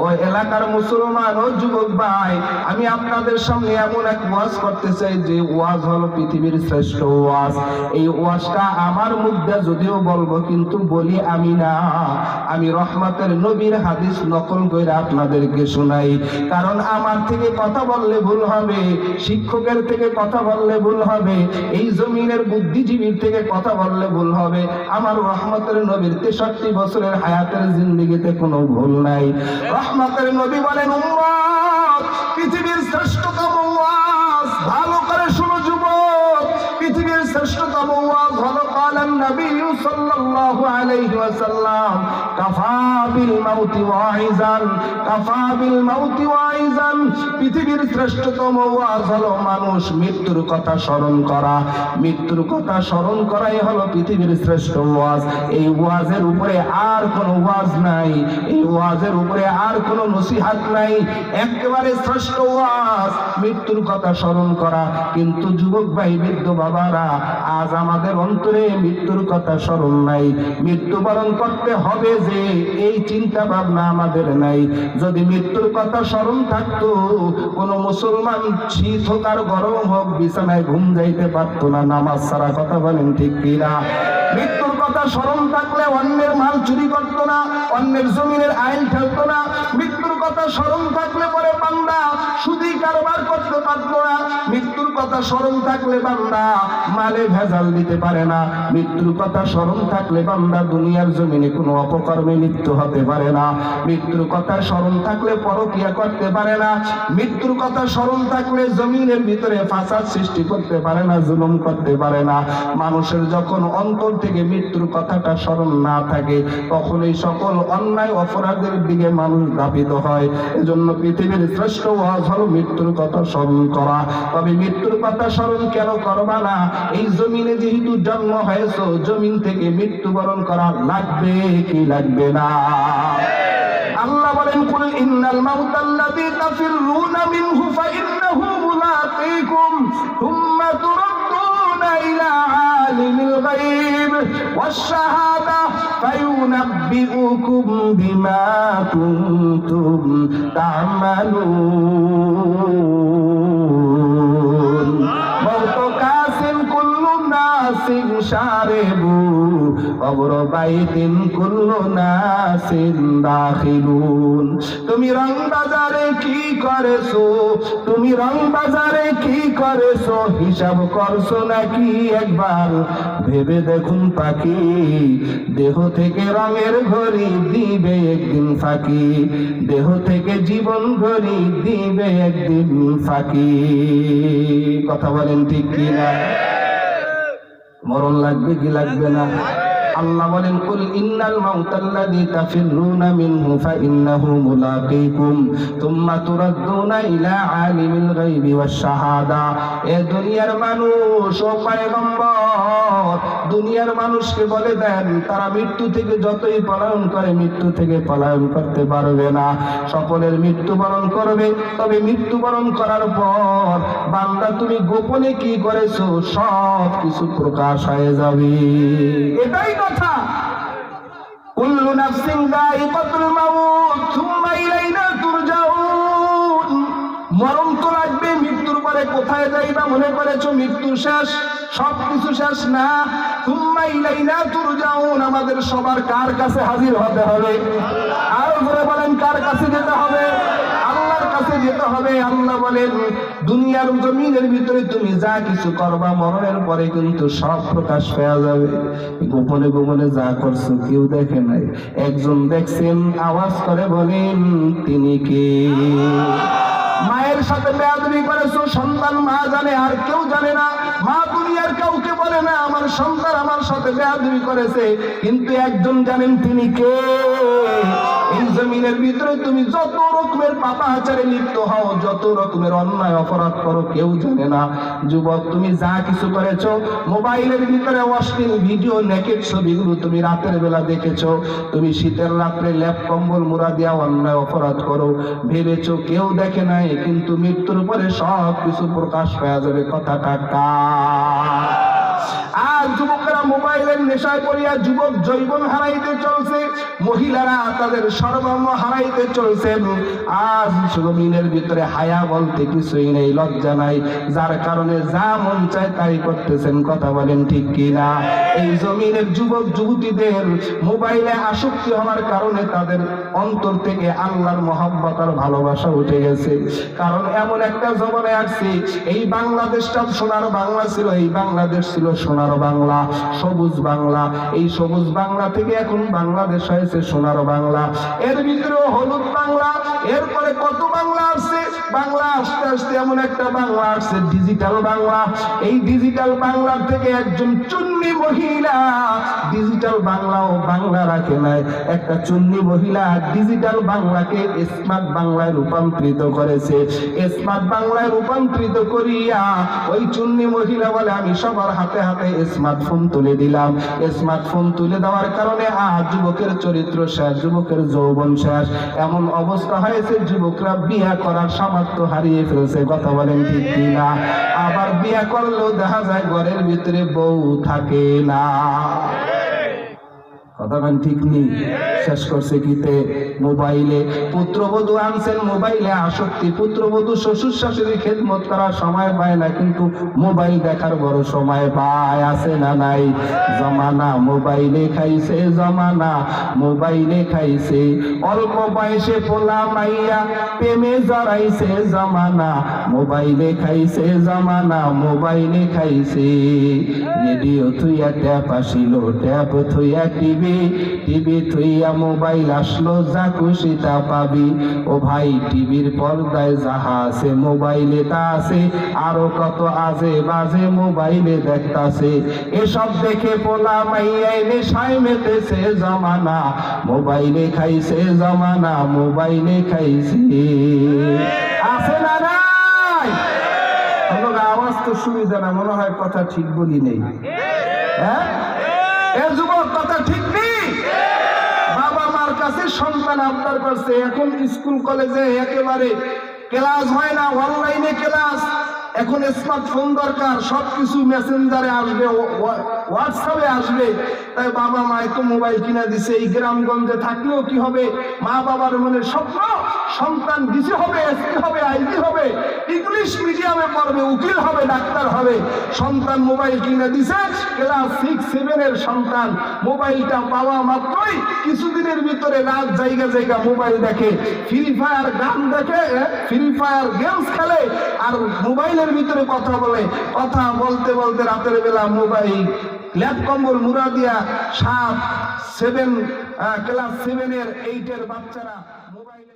ওই এলাকার মুসলমান ও যুবক ভাই, আমি আপনাদের সামনে এমন এক ওয়াজ করতে চাই যে ওয়াজ হলো পৃথিবীর শ্রেষ্ঠ ওয়াজ। এই ওয়াজটা আমার মুখে যদিও বলবো, কিন্তু বলি আমি না, আমি রহমতের নবীর হাদিস নকল করে আপনাদেরকে শোনাই। কারণ আমার থেকে কথা বললে ভুল হবে, শিক্ষকের থেকে কথা বললে ভুল হবে, এই জমিনের বুদ্ধিজীবীর থেকে কথা বললে ভুল হবে। আমার রহমতের নবীর 63 বছরের হায়াতের জিন্দেগিতে কোনো ভুল নাই। রহমতের নবী বলেন, উম্মত, পৃথিবীর শ্রেষ্ঠতম ওয়াজ, ভালো করে শুনো যুবক, পৃথিবীর শ্রেষ্ঠতম ওয়াজ হলো কালান নবী সাল্লাল্লাহু আলাইহি ওয়াসাল্লাম, কাফা বিল মাউতি ওয়াইজান, কাফা বিল মাউতি ওয়াইজান। পৃথিবীর শ্রেষ্ঠতম ওয়াজ হলো মানুষ মৃত্যুর কথা স্মরণ করা। মৃত্যুর কথা স্মরণ করাই হলো পৃথিবীর শ্রেষ্ঠ ওয়াজ। এই ওয়াজের উপরে আর কোনো ওয়াজ নাই, এই ওয়াজের উপরে আর কোনো নসিহত নাই। একেবারে শ্রেষ্ঠ ওয়াজ মৃত্যুর কথা স্মরণ করা। কিন্তু যুবক ভাই, বৃদ্ধ বাবারা, আজ আমাদের অন্তরে মৃত্যুর কথা স্মরণ নাই। মৃত্যুবরণ করতে হবে যে এই চিন্তা ভাবনা আমাদের নাই। যদি মৃত্যুর কথা স্মরণ থাকতো, কোন মুসলমান শীত হোক আর গরম হোক বিছানায় ঘুম যাইতে পারতো না নামাজ ছাড়া। কথা বলেন ঠিক কিনা? মৃত্যুর কথা স্মরণ থাকলে অন্যের মাল চুরি করতো না, অন্যের জমিনের আইন ঠেলতো না। মৃত্যুর কথা স্মরণ থাকলে পরে বান্দা সুদি কারবার করতে পারতো না। মৃত্যুর কথা স্মরণ থাকলে বান্দা মালে ভেজাল দিতে পারে না। মৃত্যুর কথা স্মরণ থাকলে বান্দা দুনিয়ার জমিনে কোনো অপকর্মে লিপ্ত হতে পারে না। মৃত্যুর কথা স্মরণ থাকলে পরকিয়া করতে পারে না। মৃত্যুর কথা স্মরণ থাকলে জমিনের ভিতরে ফাসাদ সৃষ্টি করতে পারে না, জুলুম করতে পারে না। মানুষের যখন অন্তর থেকে মৃত্যুর কথাটা স্মরণ না থাকে, তখন এই সকল অন্যায় অপরাধের দিকে মানুষ ধাবিত হয়। এজন্য পৃথিবীর শ্রেষ্ঠ ওয়াজ হলো মৃত্যুর কথা স্মরণ করা। তবে মৃত্যুর কথা স্মরণ কেন করবা না? এই জমিনে যেহেতু জন্ম হয়েছে, জমিন থেকে মৃত্যুবরণ করা লাগবে কি লাগবে না? আল্লাহ বলেন, কুল ইন্নাল মাউতাল্লাযী তাফিররুনা মিনহু ফাইন্নাহু মুলাকীকুম থুম্মা তুরাদ্দুনা ইলা আলিমিল গায়ব ওয়াশ শাহাদা ফায়ুনাব্বিউকুম বিমা কুনতুম তা'মালুন। মাউতু কাসিন কুল্লু নাসিন শারিবু কবর বাইতিন কুল্লু নাসিন দাখিলুন। তুমি রং বাজারে কি করেছো? তুমি রং বাজারে কি করেছো? হিসাব করছো নাকি একবার? ভেবে দেখুন পাখি, দেহ থেকে রঙের ঘড়ি দিবে একদিন ফাঁকি। দেহ থেকে জীবন ঘড়ি দিবে একদিন ফাঁকি। কথা বলেন ঠিক কিনা? মরণ লাগবে কি লাগবে না? আল্লাহ বলেন, কুল ইন্নাল মাউতাল্লাযী তাফিররুনা মিনহু ফাইন্নাহু মুলাকীকুম থুম্মা তুরাদ্দুনা ইলা আলিমিল গায়বি ওয়াশ শাহাদা। এ দুনিয়ার মানুষ ও পয়গম্বর, দুনিয়ার মানুষকে বলে দেন, তারা মৃত্যু থেকে যতই পলায়ন করে মৃত্যু থেকে পলায়ন করতে পারবে না। সকলের মৃত্যুবরণ করবে, তবে মৃত্যুবরণ করার পর বান্দা তুমি গোপনে কি করেছো সব কিছু প্রকাশ হয়ে যাবে। এটাই কথা। কুল্লু নাফসিন যায়িকাতুল মাউত সুম্মা ইলাইনা তুরজাউন। মরণ তো লাগবে, মৃত্যুর পরে কোথায় যাইবা মনে করেছো মৃত্যু শেষ? সবকিছু শেষ না। সুম্মা ইলাইনা তুরজাউন, আমাদের সবার কার কাছে হাজির হতে হবে? আর জোরে বলেন, কার কাছে যেতে হবে? আল্লাহর কাছে যেতে হবে। আল্লাহ বলেন, দুনিয়ার জমিনের ভিতরে তুমি যা কিছু করবা মরণের পরে কিন্তু সব প্রকাশ পেয়ে যাবে। গোপনে গোপনে যা করছো কেউ দেখে নাই, একজন দেখছেন, আওয়াজ করে বলেন তিনি কে? মায়ের সাথে বেয়াদবি করেছো, সন্তান মা জানে আর কেউ জানে না। মা দুনিয়ার কাউকে বলে না আমার সন্তান আমার সাথে বেয়াদবি করেছে, কিন্তু একজন জানেন তিনি কে। এই জমিনের ভিতরে তুমি যত রকমের পাপাচারে লিপ্ত হও, যত রকমের অন্যায় অপরাধ করো, কেউ জানে না। যুবক, তুমি যা কিছু করেছো, মোবাইলের ভিতরে অশ্লীল ভিডিও, নেকেড ছবিগুলো তুমি রাতের বেলা দেখেছো, তুমি শীতের রাত্রে ল্যাপ কম্বল মুড়া দিয়া অন্যায় অপরাধ করো, ভেবেছো কেউ দেখে নাই, কিন্তু মৃত্যুর পরে সব কিছু প্রকাশ পাওয়া যাবে। কথাটা কার? আর যুবকরা ছেলেরা মোবাইলের নেশায় পড়িয়া যুবক যৌবন হারাইতে চলছে, মহিলারা তাদের সর্বস্ব হারাইতে চলছেন। আজ জমিনের ভিতরে হায়া বলতে কিছুই নেই, লজ্জা নাই, যার কারণে যা মন চায় তাই করতেছেন। কথা বলেন ঠিক কিনা? এই জমিনের যুবক যুবতীদের মোবাইলে আসক্তি হওয়ার কারণে তাদের অন্তর থেকে আল্লাহর মহব্বত আর ভালোবাসা উঠে গেছে। কারণ এমন একটা জমানায় আসছে, এই বাংলাদেশটা সোনার বাংলা ছিল, এই বাংলাদেশ ছিল সোনার বাংলা, সবুজ বাংলা। এই সবুজ বাংলা থেকে এখন বাংলাদেশ হয়েছে সোনার বাংলা। এর ভিতরেও হলুদ বাংলা, এরপরে কত বাংলা আসছে। বাংলা আস্তে আস্তে এমন একটা বাংলা আসছে ডিজিটাল বাংলা। এই ডিজিটাল বাংলার থেকে একজন চুন্নি মহিলা ডিজিটাল বাংলা ও বাংলা রাখে নাই, একটা চুন্নি মহিলা ডিজিটাল বাংলাকে স্মার্ট বাংলায় রূপান্তরিত করেছে। স্মার্ট বাংলায় রূপান্তরিত করিয়া ওই চুন্নি মহিলা বলে, আমি সবার হাতে হাতে স্মার্টফোন তুলে দিলাম। স্মার্টফোন তুলে দেওয়ার কারণে আজ যুবকের চরিত্র শেষ, যুবকের যৌবন শেষ। এমন অবস্থা হয়েছে যুবকরা বিয়ে করার সামর্থ্য হারিয়ে ফেলছে। কথা বলেন ঠিক কিনা? আবার বিয়ে করলেও দেখা যায় ঘরের ভিতরে বউ থাকে না। কথা বলেন ঠিক নেই? শেষ করছে কিতে? মোবাইলে। পুত্রবধূ আনছেন মোবাইলে আসক্তি, পুত্রবধূ শ্বশুর শাশুড়ির খেদমত করার সময় পায় না, কিন্তু মোবাইল দেখার বড় সময় পায়। আছে না নাই? জমানা মোবাইলে খাইছে, জমানা মোবাইলে খাইছে। অল্প বয়সে পোলা মাইয়া প্রেমে জড়াইছে, জমানা মোবাইলে খাইছে, জমানা মোবাইলে খাইছে। রেডিও থুইয়া ট্যাপ আসিল, ট্যাপ থুইয়া টিভি, টিভি থুইয়া মোবাইল আসলো, যা খুশি তা পাবি। ও ভাই, টিভির পর্দায় যাহা আছে মোবাইলে তা আছে, আরো কত আজে বাজে মোবাইলে দেখতাছে। এসব দেখে পোলা মাইয়াই নেশায় মেতেছে, জমানা মোবাইলে খাইছে, জমানা মোবাইলে খাইছে। আছে না নাই? আওয়াজ তো সুবিধা না, মনে হয় কথা ঠিক বলি নেই। হ্যাঁ, এ যুবক কথা ঠিক নেই। বাবা মার কাছে সন্তান আবদার করছে, এখন স্কুল কলেজে একেবারে ক্লাস হয় না, অনলাইনে ক্লাস। এখন স্মার্টফোন দরকার, সবকিছু মেসেঞ্জারে আসবে, হোয়াটসঅ্যাপে আসবে। তাই বাবা মা একটু মোবাইল কিনে দিছে। এই গ্রামগঞ্জে থাকলেও কি হবে, মা বাবার মনে স্বপ্ন সন্তান ডিসি হবে, এসপি হবে, আইজি হবে, ইংলিশ মিডিয়ামে পড়বে, উকিল হবে, ডাক্তার হবে। সন্তান মোবাইল কিনে দিছে, ক্লাস 6-7 এর সন্তান। মোবাইলটা পাওয়া মাত্রই কিছুদিনের ভিতরে রাত জায়গা জায়গা মোবাইল দেখে, ফ্রি ফায়ার গান দেখে, ফ্রি ফায়ার গেমস খেলে, আর মোবাইলের ভিতরে কথা বলে। কথা বলতে বলতে রাতের বেলা মোবাইল ল্যাপ কম্বল মুড়া দিয়া ক্লাস 7 এর 8 এর বাচ্চারা মোবাইলে